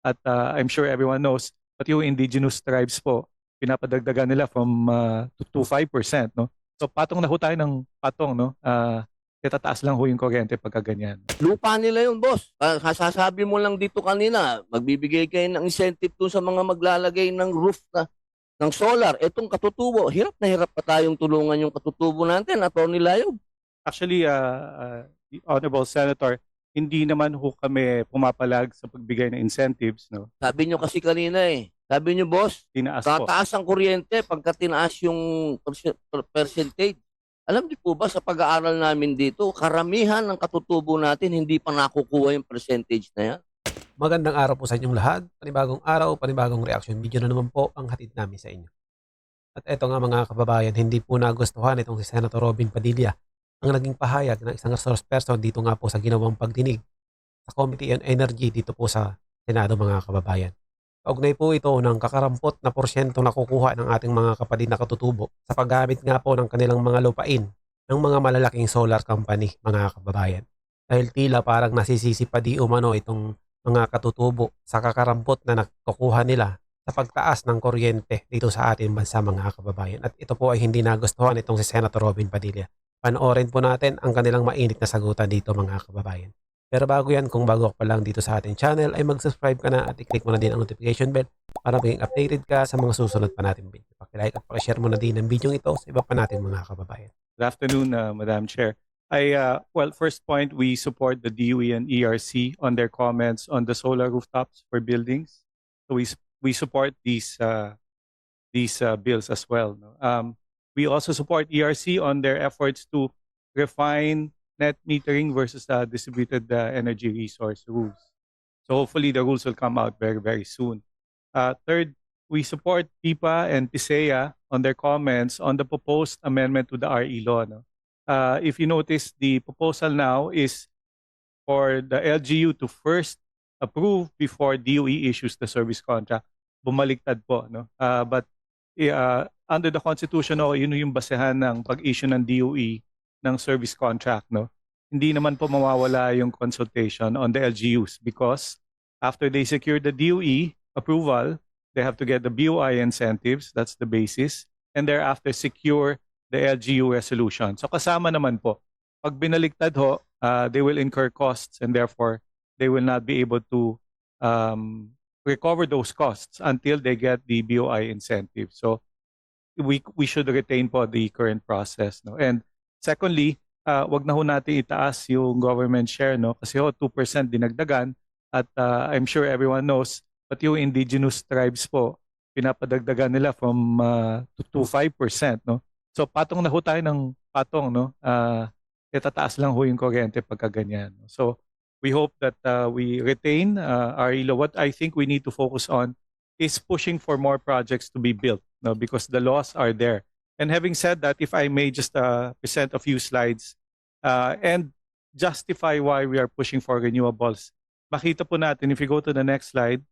At I'm sure everyone knows, pati yung indigenous tribes po, pinapadagdagan nila from to 5%, no? So patong na ho tayo ng patong, no? Tataas lang ho yung kuryente pagka ganyan. Lupa nila yun, boss. Sasabi mo lang dito kanina, magbibigay kayo ng incentive dun sa mga maglalagay ng roof ng solar. Etong katutubo, hirap na hirap pa tayong tulungan yung katutubo natin, Atty. Layob. Actually, Honorable Senator, hindi naman ho kami pumapalag sa pagbigay ng incentives, no? Sabi nyo kasi kanina Sabi nyo, boss, Tinaas po. tataas ang kuryente pagka tinaas yung percentage. Alam niyo po ba, sa pag-aaral namin dito, karamihan ng katutubo natin hindi pa nakukuha yung percentage na yan. Magandang araw po sa inyong lahat. Panibagong araw, panibagong reaction video na naman po ang hatid namin sa inyo. At eto nga mga kababayan, hindi po nagustuhan itong si Senator Robin Padilla ang naging pahayag ng isang resource person dito nga po sa ginawang pagdinig sa Committee on Energy dito po sa Senado mga kababayan. Kaugnay po ito ng kakarampot na porsyento nakukuha ng ating mga kapatid na katutubo sa paggamit nga po ng kanilang mga lupain ng mga malalaking solar company mga kababayan. Dahil tila parang nasisisi pa di umano itong mga katutubo sa kakarampot na nakukuha nila sa pagtaas ng kuryente dito sa ating bansa mga kababayan. At ito po ay hindi nagustuhan itong si Senator Robin Padilla. Panoorin po natin ang kanilang mainit na sagutan dito mga kababayan. Pero bago yan, kung bago ka pa lang dito sa ating channel, ay mag-subscribe ka na at i-click mo na din ang notification bell para maging updated ka sa mga susunod pa natin video. Paki-like at paki-share mo na din ang video ito sa iba pa natin mga kababayan. Good afternoon, Madam Chair. Well, first point, we support the DOE and ERC on their comments on the solar rooftops for buildings. So we support these bills as well. No? We also support ERC on their efforts to refine net metering versus distributed energy resource rules. So hopefully the rules will come out very, very soon. Third, we support PIPA and PISEA on their comments on the proposed amendment to the RE law. No? If you notice, the proposal now is for the LGU to first approve before DOE issues the service contract. Bumaliktad po. No? But under the Constitution, yun yung basehan ng pag-issue ng DOE ng service contract, no? Hindi naman po mawawala yung consultation on the LGUs because after they secure the DOE approval, they have to get the BOI incentives, that's the basis, and thereafter secure the LGU resolution. So kasama naman po, pag binaliktad ho, they will incur costs and therefore they will not be able to recover those costs until they get the BOI incentive. So we should retain po the current process, no? And secondly, wag na ho natin itaas yung government share, no? Kasi 2% dinagdagan at I'm sure everyone knows, pati yung indigenous tribes po, pinapadagdagan nila from to 5%, no? So patong na ho tayo ng patong, no? Tataas lang ho yung kuryente pagka ganyan. So we hope that we retain our law. What I think we need to focus on is pushing for more projects to be built, no? Because the laws are there. And having said that, if I may just present a few slides and justify why we are pushing for renewables. Makita po natin, if you go to the next slide,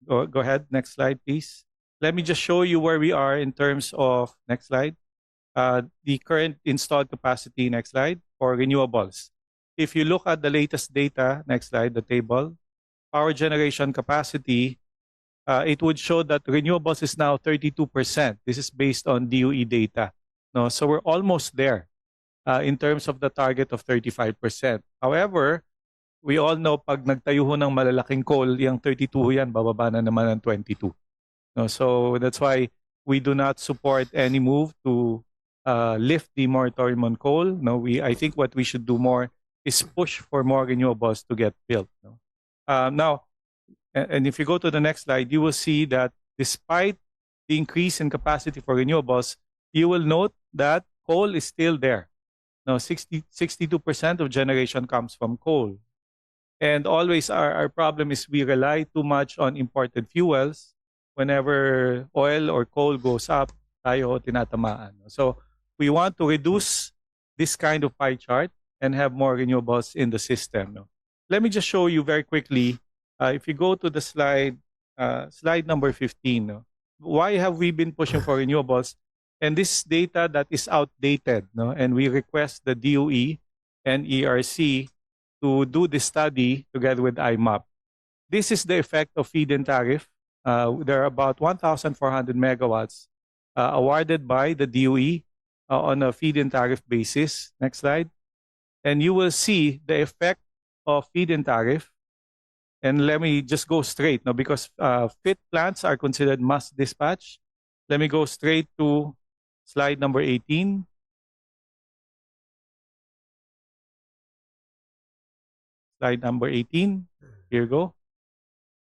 go ahead, next slide please. Let me just show you where we are in terms of, next slide, the current installed capacity, next slide, for renewables. If you look at the latest data, next slide, the table, power generation capacity, it would show that renewables is now 32%. This is based on DOE data. No, so we're almost there in terms of the target of 35%. However, we all know pag nagtayo ho ng malalaking coal, yung 32 yan, bababa na naman ng 22. No, so that's why we do not support any move to lift the moratorium on coal. No, I think what we should do more is push for more renewables to get built. No? Now, and if you go to the next slide, you will see that despite the increase in capacity for renewables, you will note that coal is still there. Now, 62% of generation comes from coal. And always our problem is we rely too much on imported fuels. Whenever oil or coal goes up, tayo tinatamaan. So we want to reduce this kind of pie chart and have more renewables in the system. No? Let me just show you very quickly. If you go to the slide number 15, no? Why have we been pushing for renewables? And this data that is outdated, no? And we request the DOE and ERC to do this study together with IMAP. This is the effect of feed-in tariff. There are about 1,400 megawatts awarded by the DOE on a feed-in tariff basis. Next slide. And you will see the effect of feed-in tariff. And let me just go straight now because FIT plants are considered must dispatch. Let me go straight to slide number 18. Slide number 18. Here you go.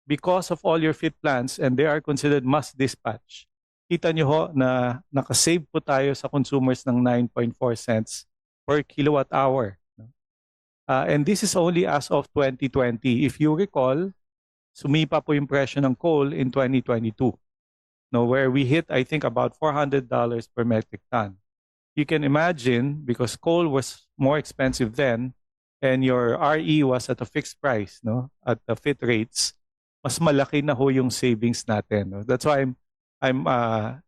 Because of all your FIT plants and they are considered must dispatch, kita nyo ho na nakasave po tayo sa consumers ng 9.4 cents per kilowatt hour. And this is only as of 2020. If you recall, sumipa po yung presyo ng coal in 2022. No, where we hit, I think, about $400 per metric ton. You can imagine, because coal was more expensive then, and your RE was at a fixed price, no, at the FIT rates, mas malaki na ho yung savings natin. No? That's why I'm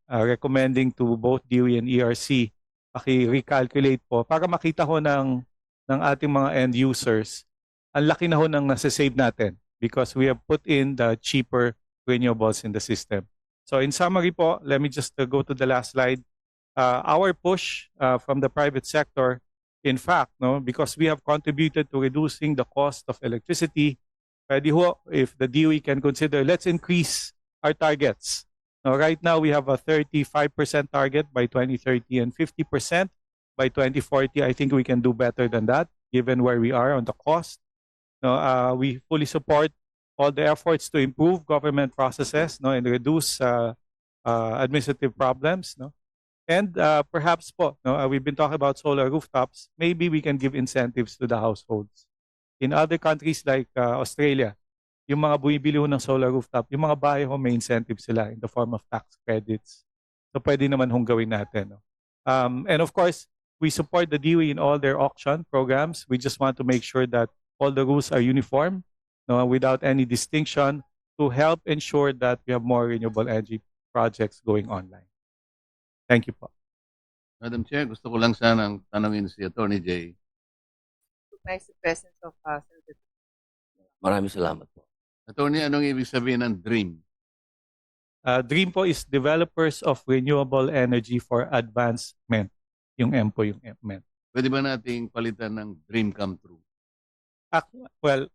recommending to both DOE and ERC, paki-recalculate po para makita ho ng ating mga end users, ang laki na ho ng nasa-save natin because we have put in the cheaper renewables in the system. So in summary po, let me just go to the last slide. Our push from the private sector, in fact, no, because we have contributed to reducing the cost of electricity, pwede ho, if the DOE can consider, let's increase our targets. Now, right now, we have a 35% target by 2030 and 50% by 2040. I think we can do better than that, given where we are on the cost. No, we fully support all the efforts to improve government processes, no, and reduce administrative problems. No? And perhaps po, no, we've been talking about solar rooftops. Maybe we can give incentives to the households. In other countries like Australia, yung mga bumibili ho ng solar rooftop, yung mga bahay ho may incentives sila in the form of tax credits. So pwede naman hong gawin natin. No? And of course, we support the DOE in all their auction programs. We just want to make sure that all the rules are uniform, no, without any distinction, to help ensure that we have more renewable energy projects going online. Thank you po. Madam Chair, gusto ko lang sanang tanungin si Attorney Jay. Recognize the presence of Senator. Maraming salamat po. Attorney, anong ibig sabihin ng DREAM? DREAM po is Developers of Renewable Energy for Advancement. Yung M po yung M. Pwede ba nating palitan ng DREAM come true? Well,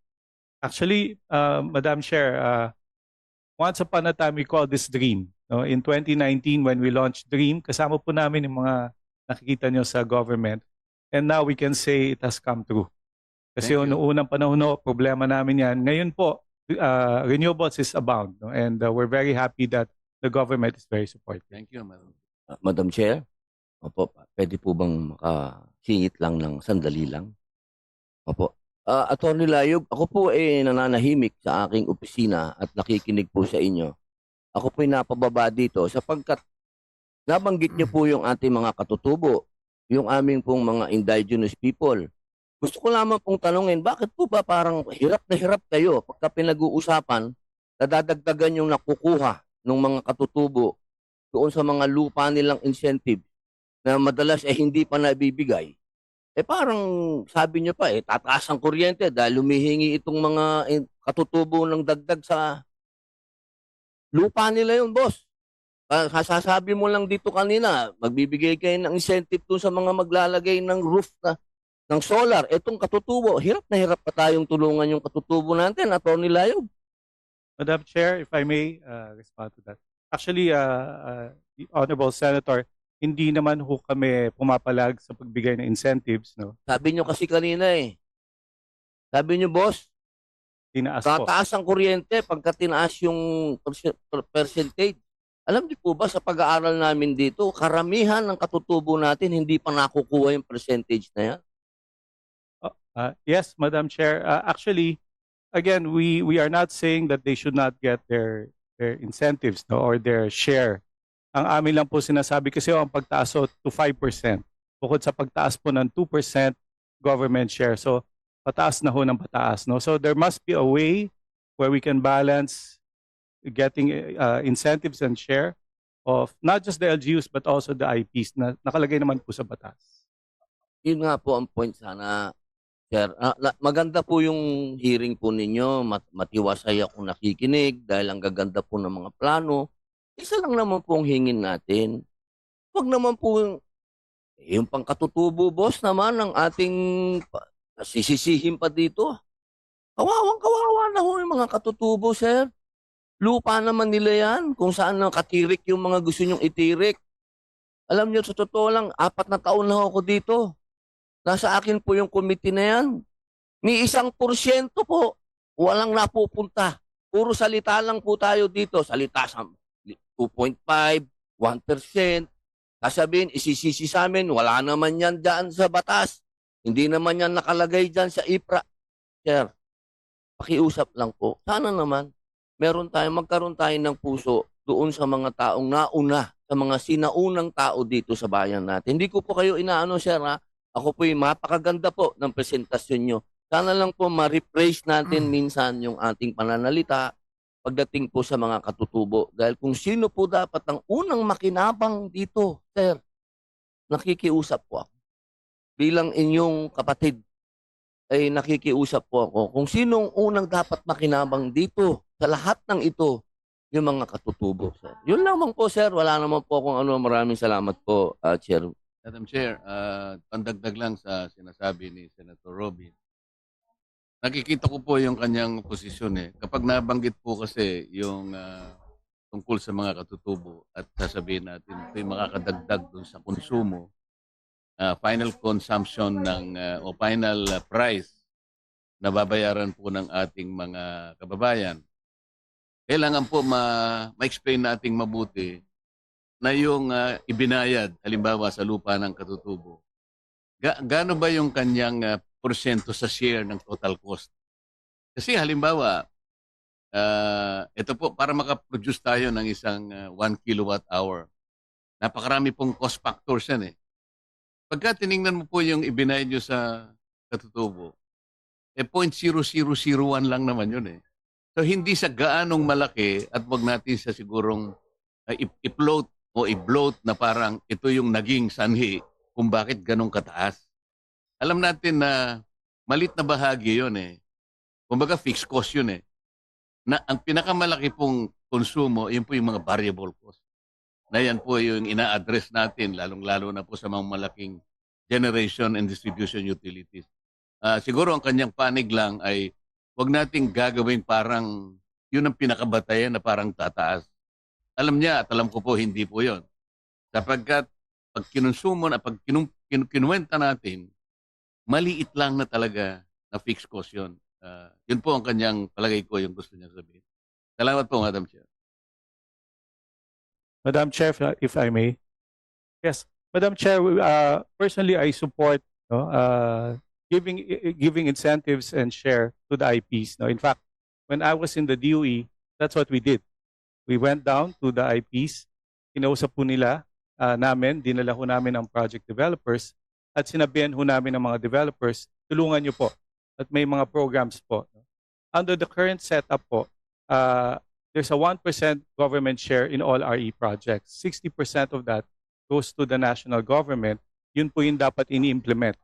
actually, Madam Chair, once upon a time we called this DREAM. No? In 2019 when we launched DREAM, kasama po namin yung mga nakikita nyo sa government. And now we can say it has come true. Kasi Thank you. noong unang panahon, no, problema namin yan. Ngayon po, renewables is abound. No? And we're very happy that the government is very supportive. Thank you, Madam. Madam Chair, opo, pwede po bang makasingit lang ng sandali lang? Opo. Attorney Layog, ako po nananahimik sa aking opisina at nakikinig po sa inyo. Ako po napababa dito sapagkat nabanggit niyo po yung ating mga katutubo, yung aming pong mga indigenous people. Gusto ko lamang pong tanungin, bakit po ba parang hirap na hirap kayo pagka pinag-uusapan, nadadagdagan yung nakukuha ng mga katutubo doon sa mga lupa nilang incentive na madalas hindi pa nabibigay? Parang sabi nyo pa, tataas ang kuryente dahil humihingi itong mga katutubo ng dagdag sa lupa nila yun, boss. Sasabi mo lang dito kanina, magbibigay kayo ng incentive doon sa mga maglalagay ng roof ng solar. Itong katutubo, hirap na hirap pa tayong tulungan yung katutubo natin, Atty. Layog. Madam Chair, if I may respond to that. Actually, the Honorable Senator, hindi naman ho kami pumapalag sa pagbigay ng incentives. No? Sabi nyo kasi kanina Sabi nyo, boss, Tinaas po. tataas ang kuryente pagka tinaas yung percentage. Alam niyo po ba sa pag-aaral namin dito, karamihan ng katutubo natin hindi pa nakukuha yung percentage na yan? Yes, Madam Chair. Actually, again, we are not saying that they should not get their incentives, no, or their share. Ang amin lang po sinasabi kasi ang pagtaas to 5%. Bukod sa pagtaas po ng 2% government share. So, pataas na ho ng pataas. No? So, there must be a way where we can balance getting incentives and share of not just the LGUs but also the IPs na nakalagay naman po sa batas. Yun nga po ang point sana Sir, maganda po yung hearing po ninyo. Matiwasay akong nakikinig dahil ang gaganda po ng mga plano. Isa lang naman po ang hingin natin. Huwag naman po yung pangkatutubo, boss naman, ng ating sisisihin pa dito. Kawawang-kawawa na ho yung mga katutubo, sir. Lupa naman nila yan kung saan nakatirik yung mga gusto nyong itirik. Alam nyo, sa totoo lang, 4 na taon na ako dito. Nasa akin po yung committee na yan. Ni 1% po, walang napupunta. Puro salita lang po tayo dito. Salita sa 2.5, 1%. Sasabihin, isisisi sa amin, wala naman yan dyan sa batas. Hindi naman yan nakalagay dyan sa IPRA. Sir, pakiusap lang po. Sana naman, magkaroon tayo ng puso doon sa mga taong nauna, sa mga sinaunang tao dito sa bayan natin. Hindi ko po kayo inaano, sir, ha? Ako po yung mapakaganda po ng presentasyon nyo. Sana lang po ma-rephrase natin minsan yung ating pananalita pagdating po sa mga katutubo. Dahil kung sino po dapat ang unang makinabang dito, sir, nakikiusap po ako. Bilang inyong kapatid, ay nakikiusap po ako kung sinong unang dapat makinabang dito sa lahat ng ito, yung mga katutubo, sir. Yun lamang po, sir. Wala naman po akong ano. Maraming salamat po, Chair. Madam Chair, pandagdag lang sa sinasabi ni Senator Robin. Nakikita ko po yung kanyang posisyon eh. Kapag nabanggit po kasi yung tungkol sa mga katutubo at sasabihin natin ito yung makakadagdag dun sa konsumo, final consumption o final price na babayaran po ng ating mga kababayan, kailangan po ma-explain nating mabuti na yung ibinayad, halimbawa sa lupa ng katutubo, gaano ba yung kanyang porsyento sa share ng total cost? Kasi halimbawa, ito po, para makaproduce tayo ng isang 1 kilowatt hour, napakarami pong cost factors yan eh. Pagka tiningnan mo po yung ibinayad nyo sa katutubo, 0.0001 lang naman yun eh. So hindi sa gaanong malaki at wag natin sa sigurong i-float o i-bloat na parang ito yung naging sanhi kung bakit ganong kataas. Alam natin na malit na bahagi yun eh. Kumbaga fixed cost yun eh. Na ang pinakamalaki pong konsumo, yun po yung mga variable cost. Na yan po yung ina-address natin, lalong-lalo na po sa mga malaking generation and distribution utilities. Siguro ang kanyang panig lang ay wag nating gagawin parang yun ang pinakabatayan na parang tataas. Alam niya at alam ko po hindi po yun. Sapagkat pag kinonsumo na, pag kinuwenta natin, maliit lang na talaga na fixed cost yun. Yun po ang kanyang palagay ko yung gusto niya sabihin. Salamat po, Madam Chair. Madam Chair, if I may. Yes, Madam Chair, personally I support giving incentives and share to the IPs. No, in fact, when I was in the DOE, that's what we did. We went down to the IPs, kinausap po nila namin, dinala ho namin ang project developers at sinabihan ho namin ng mga developers, tulungan niyo po at may mga programs po. Under the current setup po, there's a 1% government share in all RE projects. 60% of that goes to the national government. Yun po yung dapat ini-implement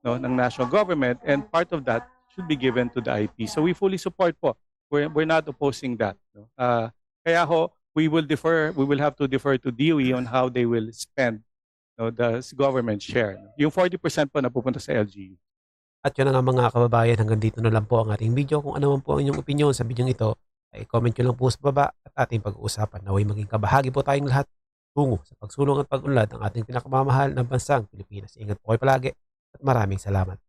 ng national government, and part of that should be given to the IP. So we fully support po. We're not opposing that. Kaya ho, we will have to defer to DOE on how they will spend the government share. Yung 40% po napupunta sa LGU. At yun na nga mga kababayan, hanggang dito na lang po ang ating video. Kung ano man po ang inyong opinion sa video ito, ay comment nyo lang po sa baba at ating pag-uusapan. Naway maging kabahagi po tayong lahat tungo sa pagsulong at pag-unlad ng ating pinakamamahal na bansang Pilipinas. Ingat po kayo palagi at maraming salamat.